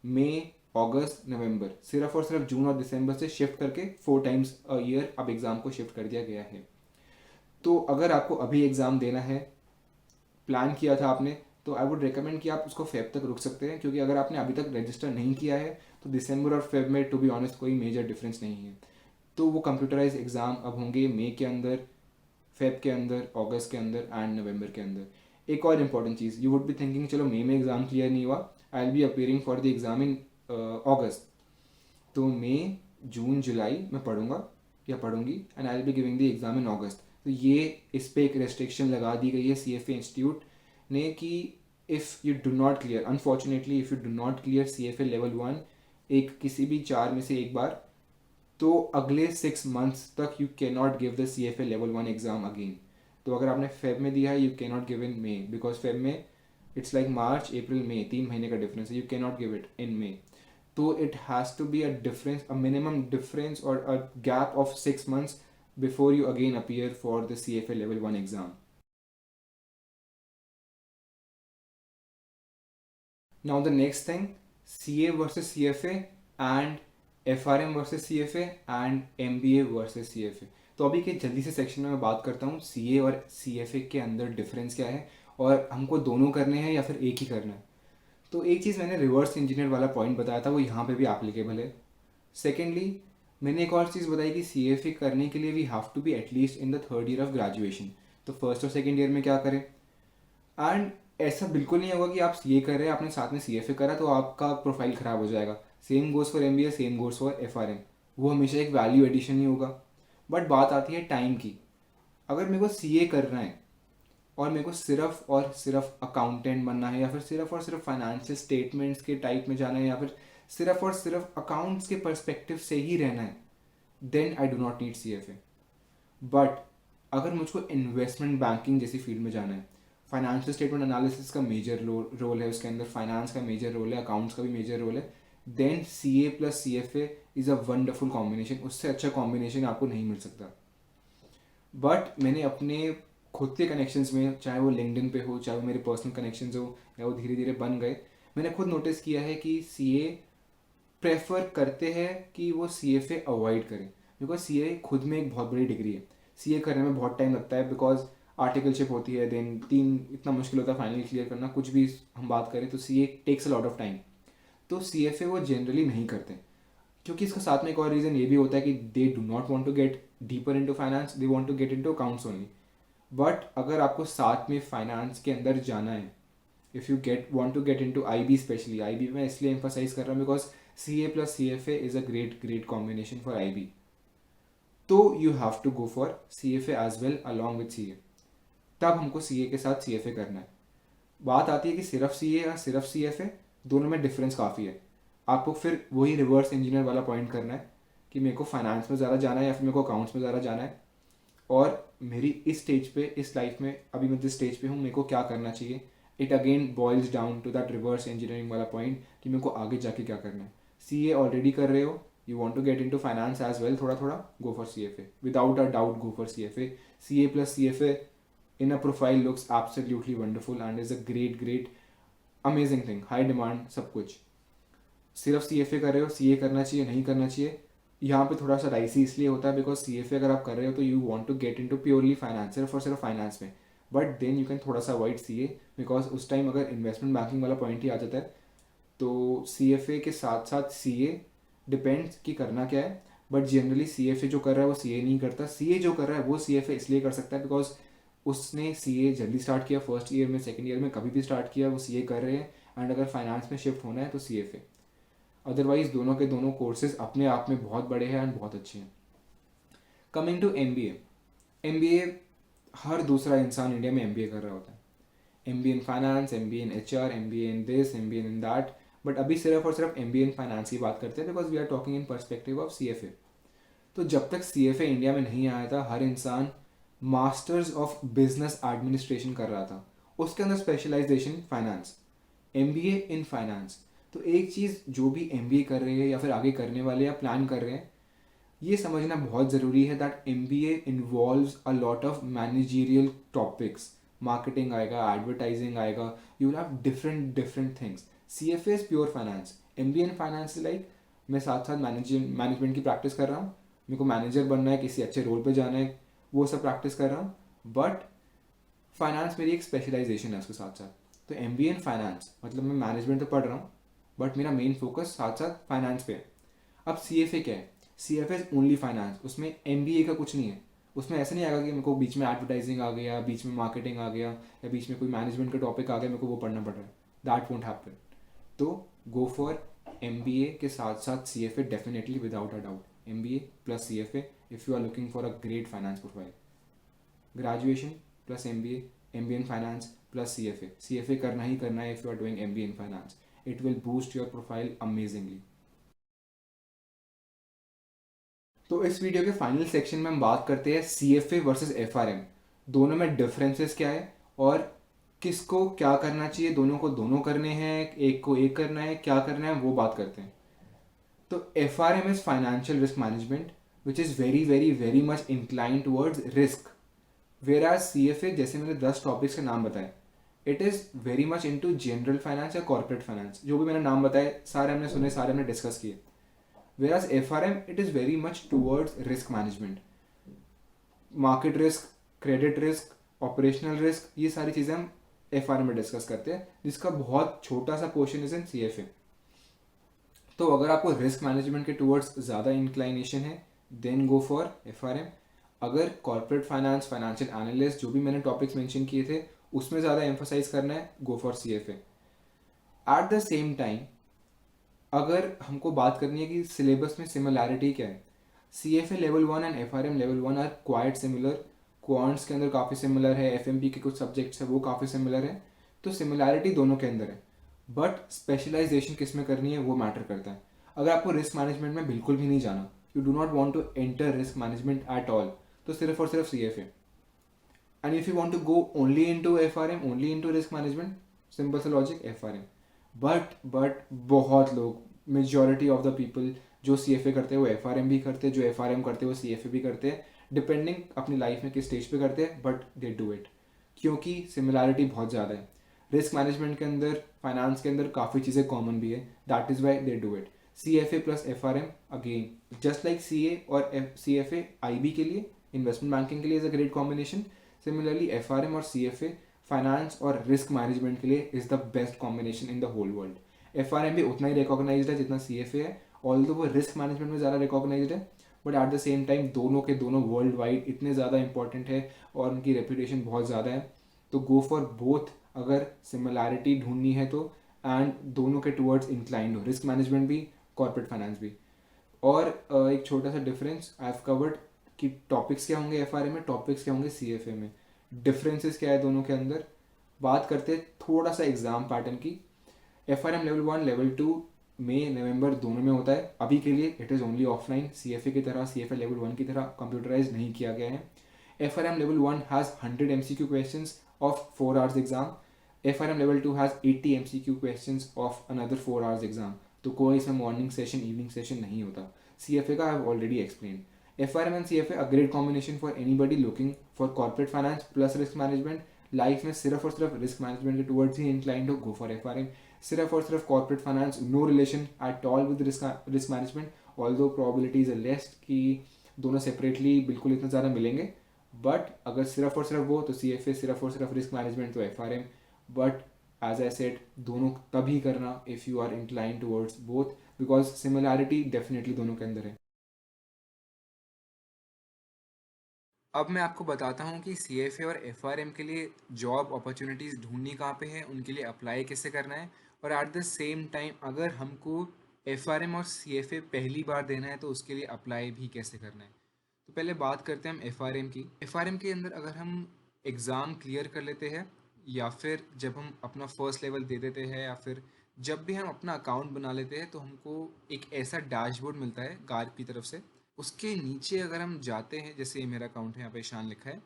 मई, अगस्त, नवंबर, सिर्फ और सिर्फ जून और दिसंबर से शिफ्ट करके 4 टाइम्स अ ईयर अब एग्ज़ाम को शिफ्ट कर दिया गया है। तो अगर आपको अभी एग्ज़ाम देना है, प्लान किया था आपने, तो आई वुड रिकमेंड कि आप उसको फेब तक रुक सकते हैं, क्योंकि अगर आपने अभी तक रजिस्टर नहीं किया है तो दिसंबर और फेब में टू बी ऑनेस्ट कोई मेजर डिफरेंस नहीं है। तो वो कंप्यूटराइज एग्ज़ाम अब होंगे मई के अंदर, फेब के अंदर, अगस्त के अंदर एंड नवंबर के अंदर। एक और इम्पॉर्टेंट चीज़, यू वुड बी थिंकिंग चलो मई में एग्ज़ाम क्लियर नहीं हुआ, I will be appearing for the exam in August. तो मई, जून, जुलाई मैं पढ़ूंगा या पढ़ूंगी and I will be giving the exam in August. तो ये इस पर एक रेस्ट्रिक्शन लगा दी गई है CFA इंस्टीट्यूट ने कि if you do not clear, unfortunately if you do not clear CFA level 1 एक किसी भी 4 में से एक बार, तो अगले 6 मंथ्स तक you can not give the CFA level 1 exam again. तो अगर आपने फेब में दिया है, you can not give in May, because Feb में it's like March, April, May, 3 महीने का डिफरेंस है, you can not give it in May. तो it has to be a difference, a minimum difference or a gap of 6 months before you again appear for the CFA level 1 exam. Now the next thing, CA versus CFA and FRM versus CFA and MBA versus CFA। तो अभी के जल्दी से section में मैं बात करता हूँ CA और CFA के अंदर डिफरेंस क्या है और हमको दोनों करने हैं या फिर एक ही करना है। तो एक चीज़ मैंने रिवर्स इंजीनियर वाला पॉइंट बताया था, वो यहाँ पे भी एप्लीकेबल है। सेकेंडली, मैंने एक और चीज़ बताई कि CFA करने के लिए we have to be at least in the third year of graduation. तो फर्स्ट और सेकेंड ईयर में क्या करें, एंड ऐसा बिल्कुल नहीं होगा कि आप CA कर रहे हैं, आपने साथ में CFA करा तो आपका प्रोफाइल ख़राब हो जाएगा। Same goes for MBA, same goes for FRM। वो हमेशा एक वैल्यू एडिशन ही होगा। बट बात आती है टाइम की। अगर मेरे को CA करना है और मेरे को सिर्फ और सिर्फ अकाउंटेंट बनना है, या फिर सिर्फ और सिर्फ फाइनेंशियल स्टेटमेंट्स के टाइप में जाना है, या फिर सिर्फ और सिर्फ अकाउंट्स के पर्सपेक्टिव से ही रहना है, then I do not need CFA। But अगर मुझको इन्वेस्टमेंट बैंकिंग जैसी फील्ड में जाना है, फाइनेंशियल स्टेटमेंट एनालिसिस का मेजर रोल है उसके अंदर, फाइनेंस का मेजर रोल है, अकाउंट्स का भी मेजर रोल है, then CA plus CFA is a wonderful combination. उससे अच्छा कॉम्बिनेशन आपको नहीं मिल सकता। बट मैंने अपने खुद के कनेक्शंस में, चाहे वो लिंक्डइन पे हो, चाहे वो मेरे पर्सनल कनेक्शंस हो, या वो धीरे धीरे बन गए, मैंने खुद नोटिस किया है कि CA प्रेफर करते हैं कि वो CFA अवॉइड करें, बिकॉज CA खुद में एक बहुत बड़ी डिग्री है। CA करने में बहुत टाइम लगता है, बिकॉज आर्टिकलशिप होती है, देन 3 इतना मुश्किल होता है फाइनली क्लियर करना। कुछ भी हम बात करें तो CA takes a lot of time. तो CFA वो जनरली नहीं करते, क्योंकि इसका साथ में एक और रीज़न ये भी होता है कि they do not want to get deeper into finance, they want to get into accounts only. But अगर आपको साथ में फाइनेंस के अंदर जाना है, if you want to get into IB, specially IB में इसलिए एम्फोसाइज कर रहा हूँ because CA plus CFA is a great combination for IB। तो you have to go for CFA as well along with CA। तब हमको CA के साथ CFA करना है। बात आती है कि सिर्फ CA या सिर्फ CFA, दोनों में डिफरेंस काफ़ी है। आपको फिर वही रिवर्स इंजीनियर वाला पॉइंट करना है कि मेरे को फाइनेंस में ज़्यादा जाना है या फिर मेरे को अकाउंट्स में ज़्यादा जाना है, और मेरी इस स्टेज पे, इस लाइफ में अभी मैं जिस स्टेज पे हूँ, मेरे को क्या करना चाहिए। It again boils down to that reverse engineering वाला पॉइंट कि मेरे को आगे जाके क्या करना है। CA ऑलरेडी कर रहे हो, you want to get into finance as well, थोड़ा थोड़ा, go for CFA, without a doubt go for CFA। CA plus CFA in a profile looks absolutely wonderful and is a great amazing thing, high demand, सब कुछ। सिर्फ CFA कर रहे हो, CA करना चाहिए नहीं करना चाहिए, यहाँ पे थोड़ा सा राइसी इसलिए होता है बिकॉज CFA अगर आप कर रहे हो तो you want to get into purely finance, सिर्फ और सिर्फ फाइनेंस में। बट देन यू कैन थोड़ा सा अवॉइड CA, बिकॉज उस टाइम अगर इन्वेस्टमेंट बैंकिंग वाला पॉइंट ही आ जाता है तो CFA के साथ साथ CA डिपेंड्स कि करना क्या है। बट जनरली CFA जो कर रहा है वो CA नहीं करता, CA जो कर रहा है वो CFA इसलिए कर सकता है बिकॉज उसने CA जल्दी स्टार्ट किया, फर्स्ट ईयर में, सेकेंड ईयर में, कभी भी स्टार्ट किया, वो CA कर रहे हैं। एंड अगर फाइनेंस में शिफ्ट होना है तो CFA। अदरवाइज दोनों के दोनों कोर्सेज अपने आप में बहुत बड़े हैं एंड बहुत अच्छे हैं। कमिंग टू MBA, हर दूसरा इंसान इंडिया में MBA कर रहा होता है। MBA in finance, MBA in HR, MBA in this, MBA in that. But अभी सिर्फ और सिर्फ MBA इन फाइनेंस की बात करते हैं because we are talking in perspective of CFA। तो जब तक CFA इंडिया में नहीं आया था, हर इंसान मास्टर्स ऑफ बिजनेस एडमिनिस्ट्रेशन कर रहा था, उसके अंदर specialisation finance, MBA in finance. तो एक चीज़ जो भी MBA कर रहे हैं या फिर आगे करने वाले या प्लान कर रहे हैं, ये समझना बहुत ज़रूरी है that MBA involves a lot of managerial topics. Marketing आएगा, एडवर्टाइजिंग आएगा, you will have different things. CFA is pure finance, MBA in finance like मैं साथ साथ मैनेजमेंट की प्रैक्टिस कर रहा हूँ, मेरे को मैनेजर बनना है, किसी अच्छे रोल पे जाना है, वो सब प्रैक्टिस कर रहा हूँ। बट फाइनेंस मेरी एक स्पेशलाइजेशन है उसके साथ साथ। तो MBA इन फाइनेंस मतलब मैं मैनेजमेंट तो पढ़ रहा हूँ बट मेरा मेन फोकस साथ साथ फाइनेंस पे है। अब CFA क्या है? CFA इज ओनली फाइनेंस, उसमें MBA का कुछ नहीं है। उसमें ऐसा नहीं आएगा कि मेरे को बीच में एडवर्टाइजिंग आ गया, बीच में मार्केटिंग आ गया, या बीच में कोई मैनेजमेंट का टॉपिक आ गया, मेरे को वो पढ़ना पड़ रहा है। That won't happen. तो गो फॉर MBA के साथ साथ CFA definitely, without a doubt. MBA plus CFA if you are looking for a great finance profile. Graduation plus MBA, MBA in finance plus CFA करना ही करना है if you are doing MBA in finance. It will boost your profile amazingly. तो इस video के final section में हम बात करते हैं CFA वर्सेस FRM, दोनों में डिफरेंसेस क्या है और किसको क्या करना चाहिए, दोनों को दोनों करने हैं, एक को एक करना है, क्या करना है, वो बात करते हैं। तो FRM is financial risk management which is very much incline towards risk, whereas CFA, जैसे मैंने 10 टॉपिक्स के नाम बताए, it is very much into general finance या कॉर्पोरेट फाइनेंस। जो भी मैंने नाम बताए सारे हमने सुने, सारे हमने डिस्कस किए। Whereas FRM, it is very much towards risk management, market risk, credit risk, operational risk, ये सारी चीज़ें हम FRM में डिस्कस करते हैं, जिसका बहुत छोटा सा पोर्शन इज इन CFA. तो अगर आपको रिस्क मैनेजमेंट के टूवर्ड्स ज़्यादा इंक्लाइनेशन है, देन गो फॉर FRM. अगर कॉर्पोरेट फाइनेंस, फाइनेंशियल एनालिस्ट, जो भी मैंने टॉपिक्स मेंशन किए थे, उसमें ज़्यादा एम्फोसाइज करना है, गो for CFA. At the same time अगर हमको बात करनी है कि सिलेबस में सिमिलैरिटी क्या है, CFA level 1 and FRM level 1 are quite similar. Quants के अंदर काफ़ी सिमिलर है, FMP के कुछ सब्जेक्ट्स है वो काफ़ी सिमिलर है, तो सिमिलैरिटी दोनों के अंदर है. बट स्पेशलाइजेशन किस में करनी है वो मैटर करता है. अगर आपको रिस्क मैनेजमेंट में बिल्कुल भी नहीं जाना, you do not want to enter risk management at all, तो सिर्फ और सिर्फ CFA. And if you want to go only into FRM, only into risk management, simple सा लॉजिक, FRM. बट बहुत लोग, मेजॉरिटी ऑफ द पीपल जो CFA करते हैं वो FRM भी करते हैं, जो FRM करते हैं वो CFA भी करते हैं, डिपेंडिंग अपनी लाइफ में किस स्टेज पे करते हैं, बट दे डू इट क्योंकि सिमिलैरिटी बहुत ज़्यादा है. रिस्क मैनेजमेंट के अंदर, फाइनेंस के अंदर काफ़ी चीज़ें कॉमन भी है, that is why they do it. CFA plus FRM, again just like CA और CFA IB के लिए, इन्वेस्टमेंट बैंकिंग के लिए is a great combination. Similarly FRM और CFA फाइनेंस और रिस्क मैनेजमेंट के लिए is the best combination in the whole world. FRM भी उतना ही रिकॉग्नाइज्ड है जितना CFA है, ऑल्दो वो रिस्क मैनेजमेंट में ज़्यादा रिकॉग्नाइज्ड है, but at the same time दोनों के दोनों वर्ल्ड वाइड इतने ज़्यादा इंपॉर्टेंट है और उनकी रेपुटेशन बहुत ज़्यादा है. तो गो फॉर बोथ अगर सिमिलैरिटी ढूंढनी है तो, एंड दोनों के टूवर्ड्स इंक्लाइंड हो, रिस्क मैनेजमेंट भी, कॉर्पोरेट फाइनेंस भी. और एक छोटा सा डिफरेंस आई हैव कवर्ड कि टॉपिक्स क्या होंगे FRM में, टॉपिक्स क्या होंगे CFA में, डिफरेंसेस क्या है दोनों के अंदर. बात करते हैं थोड़ा सा एग्जाम पैटर्न की. FRM लेवल 1, लेवल 2 मई नवंबर दोनों में होता है. अभी के लिए it is only offline, CFA की तरह, CFA लेवल 1 की तरह कंप्यूटराइज नहीं किया गया है. FRM level 1 has 100 MCQ questions of 4 hours exam. FRM level 2 has 80 MCQ questions of another 4 hours exam. तो कोई इसमें मॉर्निंग सेशन, इवनिंग सेशन नहीं होता. CFA का I have already explain. FRM and CFA a great combination for anybody looking for corporate finance plus risk management. Life में सिर्फ और सिर्फ रिस्क मैनेजमेंट के टूवर्ड्स ही इंक्लाइंड हो, गो फॉर FRM. सिर्फ और सिर्फ corporate finance, no relation at all with risk management, although probabilities are less कि दोनों सेपरेटली बिल्कुल इतना ज़्यादा मिलेंगे. बट अगर सिर्फ और सिर्फ वो, तो CFA, सिर्फ और सिर्फ रिस्क मैनेजमेंट तो FRM. But as I said, दोनों तभी करना if you are incline towards both, because similarity definitely दोनों के अंदर है. अब मैं आपको बताता हूँ कि CFA और FRM के लिए जॉब अपॉर्चुनिटीज़ ढूंढनी कहाँ पे है, उनके लिए अप्लाई कैसे करना है, और एट द सेम टाइम अगर हमको FRM और CFA पहली बार देना है तो उसके लिए अप्लाई भी कैसे करना है. तो पहले बात करते हैं हम FRM की. FRM के अंदर अगर हम एग्ज़ाम क्लियर कर लेते हैं, या फिर जब हम अपना फर्स्ट लेवल दे देते हैं, या फिर जब भी हम अपना अकाउंट बना लेते हैं, तो हमको एक ऐसा डैशबोर्ड मिलता है गार्ग की तरफ से. उसके नीचे अगर हम जाते हैं, जैसे ये मेरा अकाउंट है, यहाँ पे ईशान लिखा है,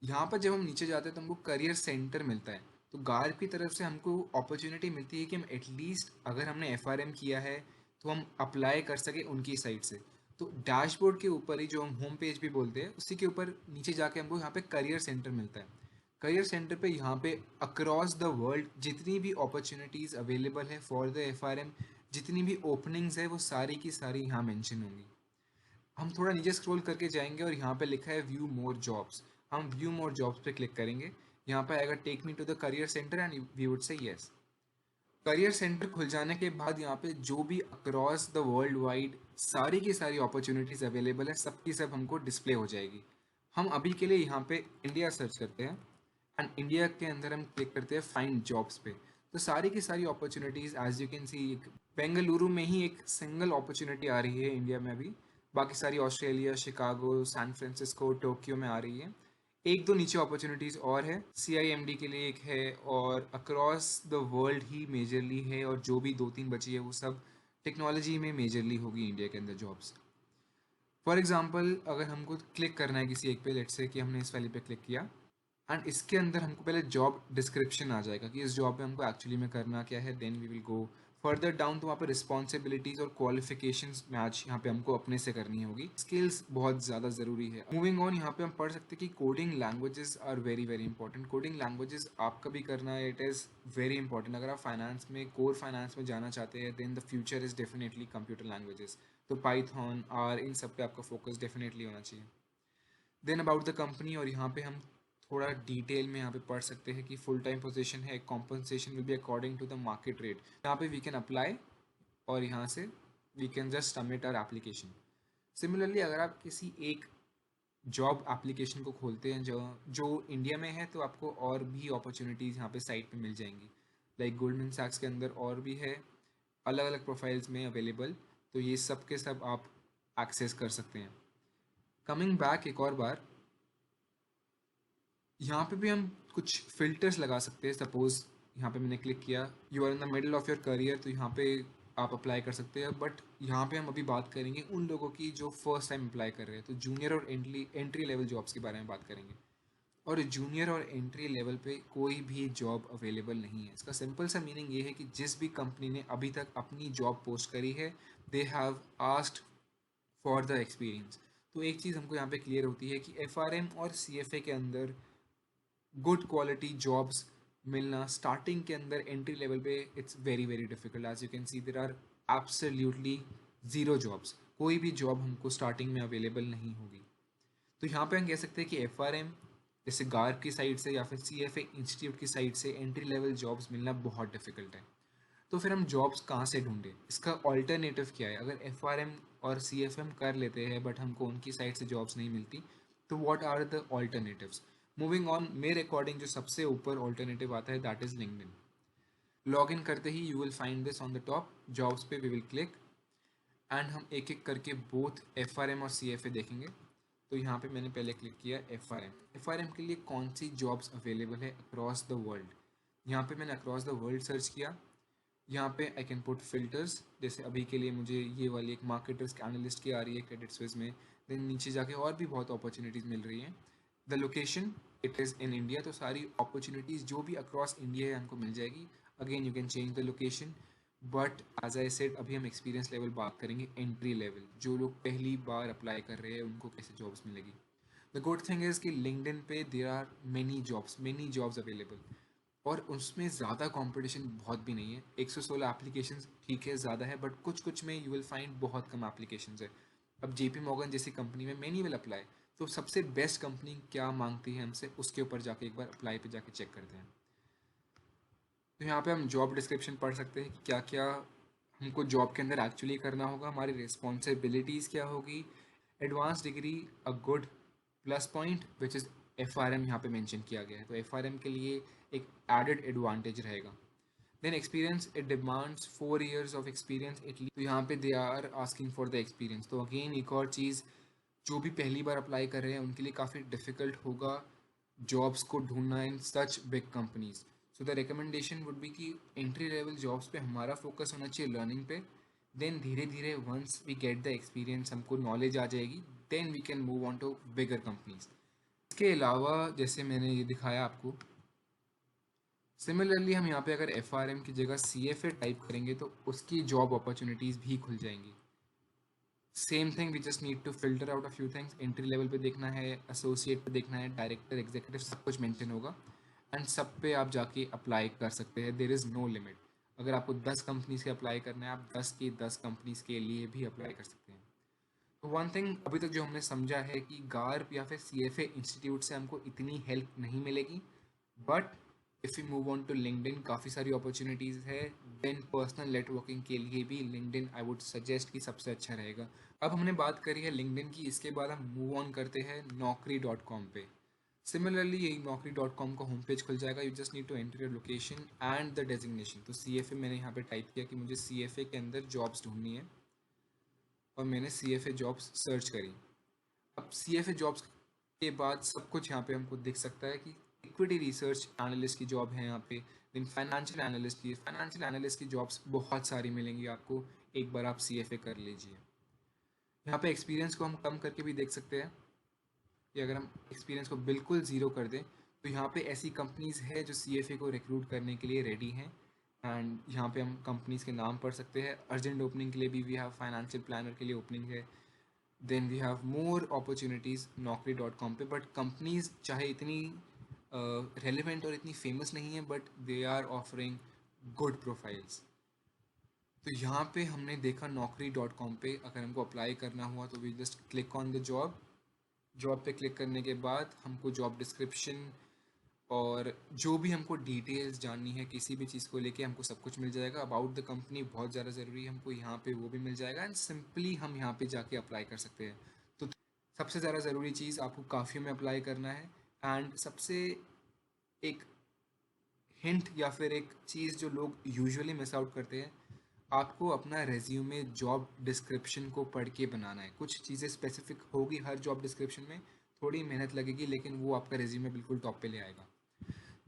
यहाँ पर जब हम नीचे जाते हैं तो हमको करियर सेंटर मिलता है. तो गार्ग की तरफ से हमको अपॉर्चुनिटी मिलती है कि हम एटलीस्ट अगर हमने FRM किया है तो हम अप्लाई कर सके उनकी साइड से. तो डैशबोर्ड के ऊपर ही, जो हम होम पेज भी बोलते हैं, उसी के ऊपर नीचे जाके हमको यहाँ पे करियर सेंटर मिलता है. करियर सेंटर पे यहाँ पे अक्रॉस द वर्ल्ड जितनी भी अपॉर्चुनिटीज़ अवेलेबल है फॉर द FRM, जितनी भी ओपनिंग्स है, वो सारी की सारी यहाँ मेंशन होंगी. हम थोड़ा नीचे स्क्रॉल करके जाएंगे और यहाँ पे लिखा है व्यू मोर जॉब्स. हम व्यू मोर जॉब्स पे क्लिक करेंगे. यहाँ पे आएगा take me to the career centre and we would say yes. Career centre खुल जाने के बाद यहाँ पे जो भी अक्रॉस द वर्ल्ड वाइड सारी की सारी अपॉर्चुनिटीज़ अवेलेबल है, सब की सब हमको डिस्प्ले हो जाएगी. हम अभी के लिए यहाँ पे इंडिया सर्च करते हैं, एंड इंडिया के अंदर हम क्लिक करते हैं फाइंड जॉब्स पे. तो सारी की सारी opportunities as you can see, Bengaluru में ही एक सिंगल अपॉर्चुनिटी आ रही है इंडिया में अभी. बाकी सारी Australia, Chicago, San Francisco, Tokyo में आ रही है. एक दो नीचे अपॉर्चुनिटीज़ और है, CIMD के लिए एक है, और across the world he majorly है, और जो भी दो तीन बची है वो सब टेक्नोलॉजी में मेजरली होगी इंडिया के अंदर जॉब्स. फॉर एग्जांपल अगर हमको क्लिक करना है किसी एक पे, लेट्स से कि हमने इस वाली पे क्लिक किया, एंड इसके अंदर हमको पहले जॉब डिस्क्रिप्शन आ जाएगा कि इस जॉब में हमको एक्चुअली में करना क्या है, then we will go further down तो वहाँ पे रिस्पॉन्सिबिलिटीज और क्वालिफिकेशंस मैच यहाँ पे हमको अपने से करनी होगी। स्किल्स बहुत ज़्यादा ज़रूरी है। मूविंग ऑन, यहाँ पे हम पढ़ सकते हैं कि coding languages are very very important. Coding languages आपका भी करना है, इट इज़ वेरी इंपॉर्टेंट। अगर आप फाइनेंस में, कोर फाइनेंस में जाना चाहते हैं, then the future is definitely computer languages. तो पाइथन, आर, इन सब पे आपका फोकस डेफिनेटली होना चाहिए। देन अबाउट द कंपनी, और यहाँ पे हम थोड़ा डिटेल में यहाँ पे पढ़ सकते हैं कि फुल टाइम पोजीशन है, compensation will be according to the market rate. यहाँ पे वी कैन अप्लाई और यहाँ से we can just submit our application. Similarly अगर आप किसी एक जॉब एप्लीकेशन को खोलते हैं जो जो इंडिया में है, तो आपको और भी अपॉर्चुनिटीज़ यहाँ पे साइट पे मिल जाएंगी। लाइक गोल्डमैन सैक्स के अंदर और भी है, अलग अलग प्रोफाइल्स में अवेलेबल, तो ये सब के सब आप एक्सेस कर सकते हैं। कमिंग बैक एक और बार, यहाँ पे भी हम कुछ फिल्टर्स लगा सकते हैं। सपोज यहाँ पे मैंने क्लिक किया, you are in the middle of your career, तो यहाँ पे आप अप्लाई कर सकते हैं। बट यहाँ पे हम अभी बात करेंगे उन लोगों की जो फर्स्ट टाइम अप्लाई कर रहे हैं, तो जूनियर और एंट्री लेवल जॉब्स के बारे में बात करेंगे। और जूनियर और एंट्री लेवल पे कोई भी जॉब अवेलेबल नहीं है। इसका सिंपल सा मीनिंग ये है कि जिस भी कंपनी ने अभी तक अपनी जॉब पोस्ट करी है, they have asked for the experience. तो एक चीज़ हमको यहाँ पे क्लियर होती है कि एफआरएम और सीएफए के अंदर गुड क्वालिटी जॉब्स मिलना स्टार्टिंग के अंदर एंट्री लेवल पे it's very very difficult. As you can see there are absolutely zero jobs. कोई भी जॉब हमको स्टार्टिंग में अवेलेबल नहीं होगी। तो यहाँ पे हम कह सकते हैं कि एफआरएम जैसे गार्ग की साइड से या फिर सीएफए इंस्टीट्यूट की साइड से एंट्री लेवल जॉब्स मिलना बहुत डिफिकल्ट है। तो फिर हम जॉब्स कहाँ से ढूंढें? इसका ऑल्टरनेटिव क्या है? अगर एफआरएम और सीएफएम कर लेते हैं बट हमको उनकी साइड से जॉब्स नहीं मिलती, तो what are the alternatives? Moving on, मेरे अकॉर्डिंग जो सबसे ऊपर ऑल्टरनेटिव आता है that is LinkedIn. Log in करते ही you will find this on the top, jobs पे वी विल क्लिक एंड हम एक एक करके बोथ एफआरएम और सीएफए देखेंगे। तो यहाँ पे मैंने पहले क्लिक किया एफआरएम। एफआरएम के लिए कौन सी जॉब्स अवेलेबल है अक्रॉस द वर्ल्ड? यहाँ पे मैंने अक्रॉस द वर्ल्ड सर्च किया। यहाँ पे आई कैन पुट फिल्टर्स, जैसे अभी के लिए मुझे ये वाली एक मार्केट रिस्क एनालिस्ट की आ रही है क्रेडिट स्विस में। देन नीचे जाके और भी बहुत अपॉर्चुनिटीज़ मिल रही हैं। The location, it is in India, तो सारी अपॉर्चुनिटीज़ जो भी अक्रॉस इंडिया है हमको मिल जाएगी। Again you can change the location, but as I said अभी हम एक्सपीरियंस लेवल बात करेंगे, एंट्री लेवल जो लोग पहली बार अप्लाई कर रहे हैं उनको कैसे जॉब्स मिलेगी। द गुड थिंग इज़ कि लिंक्डइन पे there are many jobs available, और उसमें ज़्यादा कंपटीशन बहुत भी नहीं है। 116 एप्लीकेशंस ठीक है, ज़्यादा है, बट कुछ कुछ में यू विल फाइंड बहुत कम एप्लीकेशंस है। अब जेपी मॉर्गन जैसी कंपनी में मैनी विल अप्लाई, तो सबसे बेस्ट कंपनी क्या मांगती है हमसे, उसके ऊपर जाके एक बार अप्लाई पे जाके चेक करते हैं। तो यहाँ पे हम जॉब डिस्क्रिप्शन पढ़ सकते हैं कि क्या क्या हमको जॉब के अंदर एक्चुअली करना होगा, हमारी रिस्पॉन्सिबिलिटीज़ क्या होगी। Advance degree a good plus point which is FRM यहाँ पे मेंशन किया गया है, तो एफआरएम के लिए एक एडेड एडवांटेज रहेगा। Then experience, it demands 4 years of experience ideally, तो यहाँ पे they are asking for the experience. तो अगेन एक और चीज़, जो भी पहली बार अप्लाई कर रहे हैं उनके लिए काफ़ी डिफ़िकल्ट होगा जॉब्स को ढूंढना in such big companies. So the recommendation would be कि एंट्री लेवल जॉब्स पे हमारा फोकस होना चाहिए, लर्निंग पे। देन धीरे धीरे once we get the experience, हमको नॉलेज आ जाएगी, then we can move on to bigger companies. इसके अलावा जैसे मैंने ये दिखाया आपको, सिमिलरली हम यहाँ पे अगर एफ की जगह CFA टाइप करेंगे तो उसकी जॉब अपॉर्चुनिटीज़ भी खुल जाएंगी। Same thing, we just need to filter out a few things. Entry level पे देखना है, एसोसिएट पे देखना है, डायरेक्टर, एग्जीक्यूटिव, सब कुछ मेंशन होगा एंड सब पे आप जाके अप्लाई कर सकते हैं। There is no limit. अगर आपको 10 कंपनीज के अप्लाई करना है, आप 10 की 10 कंपनीज के लिए भी अप्लाई कर सकते हैं। तो वन थिंग अभी तक जो हमने समझा है कि गार्प या फिर CFA इंस्टीट्यूट से हमको इतनी हेल्प नहीं मिलेगी, but if you move on to LinkedIn काफ़ी सारी अपॉर्चुनिटीज़ है। देन पर्सनल नेटवर्किंग के लिए भी लिंक्डइन आई वुड सजेस्ट कि सबसे अच्छा रहेगा। अब हमने बात करी है लिंक्डइन की, इसके बाद हम मूव ऑन करते हैं naukri.com पे। सिमिलरली यही naukri.com का होम पेज खुल जाएगा। You just need to enter your location and the designation. तो CFA मैंने यहाँ पे टाइप किया कि मुझे CFA के अंदर जॉब्स ढूंढनी है, और मैंने CFA जॉब्स सर्च करी। अब CFA जॉब्स के बाद सब कुछ यहाँ पे हमको दिख सकता है कि इक्विटी रिसर्च एनालिस्ट की जॉब है यहाँ पे। देन फाइनेंशियल एनालिस्ट की जॉब्स बहुत सारी मिलेंगी आपको, एक बार आप CFA कर लीजिए। यहाँ पे एक्सपीरियंस को हम कम करके भी देख सकते हैं, कि अगर हम एक्सपीरियंस को बिल्कुल ज़ीरो कर दें तो यहाँ पे ऐसी कंपनीज़ है जो CFA को रिक्रूट करने के लिए रेडी हैं। एंड यहाँ पे हम कंपनीज के नाम पढ़ सकते हैं। अर्जेंट ओपनिंग के लिए भी वी हैव फाइनेंशियल प्लानर के लिए ओपनिंग है। Then we have more opportunities naukri.com पे, बट कंपनीज चाहे इतनी रेलिवेंट और इतनी फेमस नहीं है, but they are offering good profiles. तो यहाँ पे हमने देखा naukri.com पे अगर हमको अप्लाई करना हुआ तो we just click on the job. Job पे क्लिक करने के बाद हमको जॉब डिस्क्रिप्शन और जो भी हमको डिटेल्स जाननी है किसी भी चीज़ को लेके हमको सब कुछ मिल जाएगा। अबाउट द कंपनी बहुत ज़्यादा ज़रूरी है हमको यहाँ पे, वो भी मिल जाएगा एंड सिंपली हम यहाँ पे जाके अप्लाई कर सकते हैं। तो सबसे ज़्यादा ज़रूरी चीज़ आपको काफ़ी में अप्लाई करना है। एंड सबसे एक हिंट या फिर एक चीज़ जो लोग यूजुअली मिस आउट करते हैं, आपको अपना रेज्यूमे जॉब डिस्क्रिप्शन को पढ़ के बनाना है। कुछ चीज़ें स्पेसिफिक होगी हर जॉब डिस्क्रिप्शन में, थोड़ी मेहनत लगेगी, लेकिन वो आपका रेज्यूमे बिल्कुल टॉप पे ले आएगा।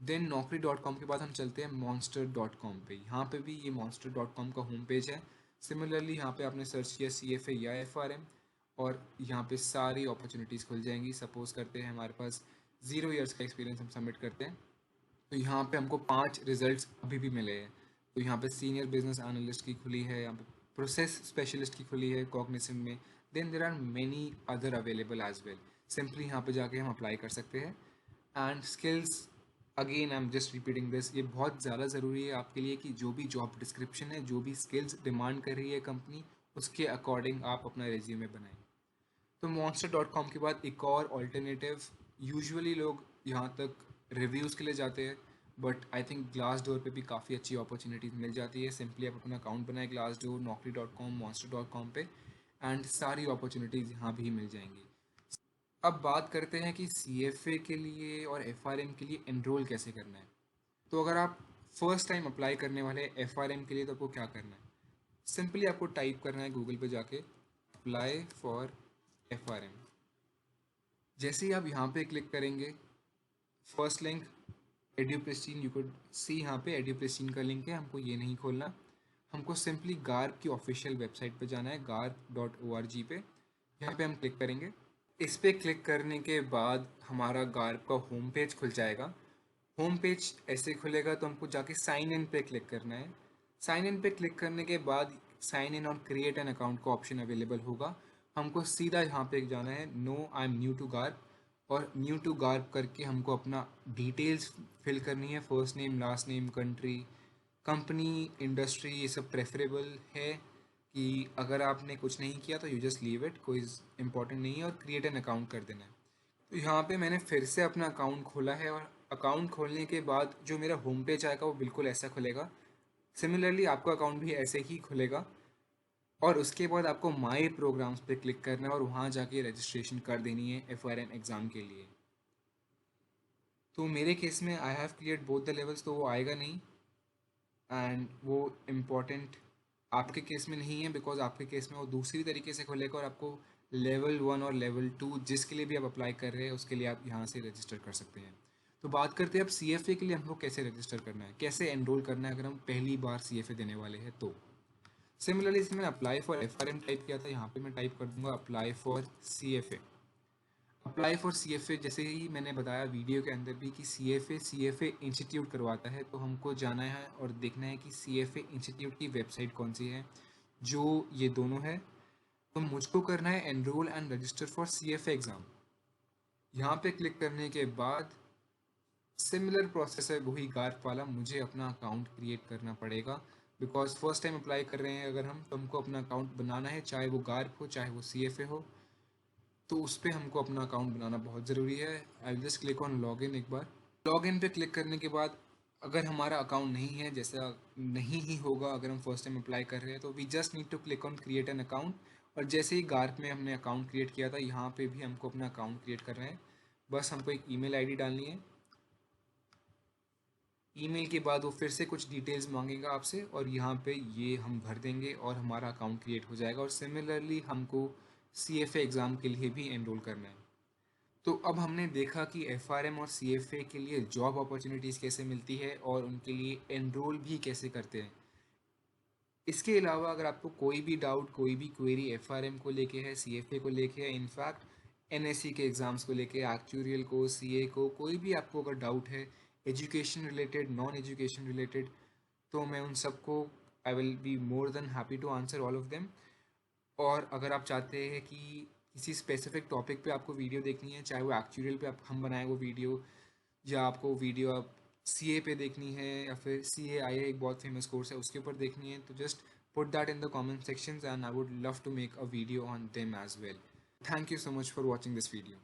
देन naukri.com के बाद हम चलते हैं monster.com पे। यहाँ पे भी ये monster.com का होम पेज है। सिमिलरली यहाँ पे आपने सर्च किया CFA या FRM और यहाँ पे सारी अपॉर्चुनिटीज़ खुल जाएंगी। सपोज करते हैं हमारे पास 0 ईयर्स का एक्सपीरियंस हम सबमिट करते हैं, तो यहाँ पे हमको 5 रिजल्ट्स अभी भी मिले हैं। तो यहाँ पे सीनियर बिजनेस एनालिस्ट की खुली है, यहाँ पे प्रोसेस स्पेशलिस्ट की खुली है कॉग्निसेंट में। Then there are many other available as well. Simply यहाँ पे जाके हम अप्लाई कर सकते हैं। And skills, again I am just repeating this, ये बहुत ज़्यादा ज़रूरी है आपके लिए कि जो भी जॉब डिस्क्रिप्शन है, जो भी स्किल्स डिमांड कर रही है कंपनी, उसके अकॉर्डिंग आप अपना रेज्यूमे बनाएं। तो monster.com के बाद एक और ऑल्टरनेटिव, यूजुअली लोग यहाँ तक रिव्यूज़ के लिए जाते हैं, but I think glass door पर भी काफ़ी अच्छी अपॉर्चुनिटीज़ मिल जाती है। सिंपली आप अपना अकाउंट बनाए ग्लास डोर, naukri.com, monster.com पे, एंड सारी अपॉर्चुनिटीज़ यहाँ भी मिल जाएंगी। अब बात करते हैं कि CFA के लिए और FRM के लिए एनरोल कैसे करना है। तो अगर आप फर्स्ट टाइम अप्लाई करने वाले FRM के लिए, तो आपको क्या करना है? सिंपली आपको टाइप करना है गूगल पे जाके अप्लाई फॉर FRM। जैसे ही आप यहाँ पे क्लिक करेंगे, first link Edupristine, you could see यहाँ पे एड्यूप्रेस्टीन का लिंक है, हमको ये नहीं खोलना। हमको सिंपली गार्ग की ऑफिशियल वेबसाइट पे जाना है, garg.org पे। यहाँ पे हम क्लिक करेंगे। इस पे क्लिक करने के बाद हमारा गार्ग का होम पेज खुल जाएगा। होम पेज ऐसे खुलेगा तो हमको जाके साइन इन पे क्लिक करना है। साइन इन पे क्लिक करने के बाद साइन इन और क्रिएट एन अकाउंट का ऑप्शन अवेलेबल होगा। हमको सीधा यहाँ पे जाना है no I am new to गार्ग, और न्यू टू गार्ग करके हमको अपना डिटेल्स फिल करनी है, first name, last name, country, company, industry, ये सब प्रेफरेबल है। कि अगर आपने कुछ नहीं किया तो यू जस्ट लीव इट, कोई इंपॉर्टेंट नहीं है, और क्रिएट एन अकाउंट कर देना है। तो यहाँ पे मैंने फिर से अपना अकाउंट खोला है, और अकाउंट खोलने के बाद जो मेरा होम पेज आएगा वो बिल्कुल ऐसा खुलेगा। सिमिलरली आपका अकाउंट भी ऐसे ही खुलेगा, और उसके बाद आपको माई प्रोग्राम्स पे क्लिक करना है और वहाँ जाके रजिस्ट्रेशन कर देनी है FRM एग्ज़ाम के लिए। तो मेरे केस में I have cleared both the levels, तो वो आएगा नहीं, एंड वो इम्पॉर्टेंट आपके केस में नहीं है, बिकॉज आपके केस में वो दूसरी तरीके से खुलेगा, और आपको लेवल 1 और लेवल 2 जिसके लिए भी आप अप्लाई कर रहे हैं उसके लिए आप यहाँ से रजिस्टर कर सकते हैं। तो बात करते हैं अब CFA के लिए हमको कैसे रजिस्टर करना है, कैसे एनरोल करना है अगर हम पहली बार CFA देने वाले हैं। तो सिमिलरली इसमें मैंने अप्लाई फॉर FRM टाइप किया था, यहाँ पे मैं टाइप कर दूंगा apply for CFA। Apply for CFA, जैसे ही मैंने बताया वीडियो के अंदर भी कि CFA इंस्टीट्यूट करवाता है, तो हमको जाना है और देखना है कि CFA इंस्टीट्यूट की वेबसाइट कौन सी है, जो ये दोनों है। तो मुझको करना है enrol and register for CFA exam. यहाँ पे क्लिक करने के बाद सिमिलर प्रोसेस है वही गार्प वाला, मुझे अपना अकाउंट क्रिएट करना पड़ेगा, बिकॉज फर्स्ट टाइम अप्लाई कर रहे हैं अगर हम, तो हमको अपना अकाउंट बनाना है, चाहे वो गार्प हो चाहे वो CFA हो। तो उस पर हमको अपना अकाउंट बनाना बहुत ज़रूरी है। I just click on login एक बार। लॉगिन पे क्लिक करने के बाद अगर हमारा अकाउंट नहीं है, जैसा नहीं ही होगा अगर हम फर्स्ट टाइम अप्लाई कर रहे हैं, तो we just need to click on create an account. और जैसे ही गार्क में हमने अकाउंट क्रिएट किया था, यहाँ पे भी हमको अपना अकाउंट क्रिएट करना है। बस हमको एक ईमेल आईडी डालनी है। ईमेल के बाद वो फिर से कुछ डिटेल्स मांगेगा आपसे, और यहाँ पे ये हम भर देंगे और हमारा अकाउंट क्रिएट हो जाएगा। और सिमिलरली हमको CFA एग्ज़ाम के लिए भी एनरोल करना है। तो अब हमने देखा कि FRM और CFA के लिए जॉब अपॉर्चुनिटीज़ कैसे मिलती है और उनके लिए एनरोल भी कैसे करते हैं। इसके अलावा अगर आपको कोई भी डाउट, कोई भी क्वेरी FRM को लेके है, CFA को लेके है, इनफैक्ट NSE के एग्ज़ाम्स को लेके, एक्चुरियल को, CA को, कोई भी आपको अगर डाउट है education related, non education related, तो मैं उन सबको I will be more than happy to answer all of them. और अगर आप चाहते हैं कि किसी स्पेसिफिक टॉपिक पे आपको वीडियो देखनी है, चाहे वो एक्चुअल पे आप हम बनाए वो वीडियो, या आपको वीडियो आप सी ए पे देखनी है, या फिर सी ए आई ए एक बहुत फेमस कोर्स है उसके ऊपर देखनी है, तो just put that in the comment sections and I would love to make a video on them as well. Thank you so much for watching this video.